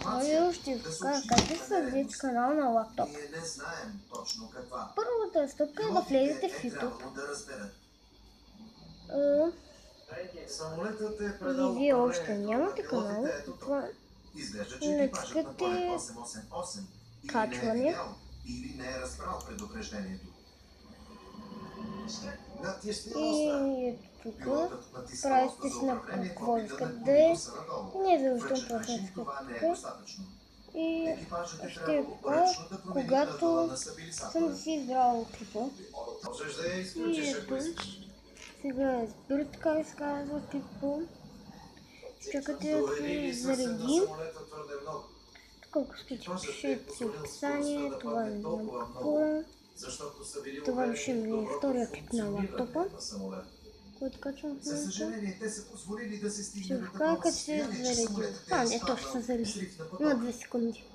Първо ще ви покажа как да създадете канал на лаптоп. Първата стъпка е да влезете в YouTube. Или вие още нямате канал, това натискате качване. И тук правите си на какво искате, не е задължително просто и ще ви покажа, когато съм си избрал клипа. И ето, сега избирате как се казва клипа, чакате да се зареди. Тук ако искате пишете си описание, това не знам какво е. Това ще ми е втория клип на лаптопа, който качвам в момента. Ще ви покажа като се зареди. Не, то ще се зареди. На 2 секунди.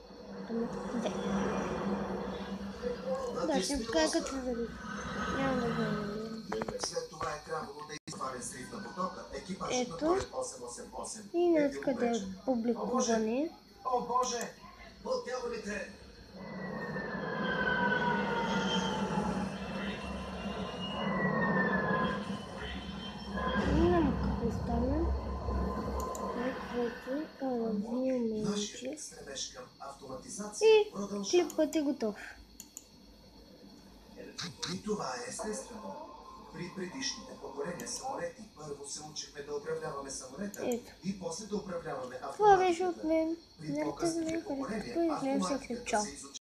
Да, ще ви покажа като се зареди. Няма да го намерим. Ето. И някъде публикуване. О, Боже! От дяволите! Няма какво стане. Неквете, алавия менче. И клипът е готов. И това е естествено. При предишните поколения самолети първо се учихме да управляваме самолета и после да управляваме автоматиката. Това беше от мен. Мерте за мен, харесвате, и гледам се клип. Чао!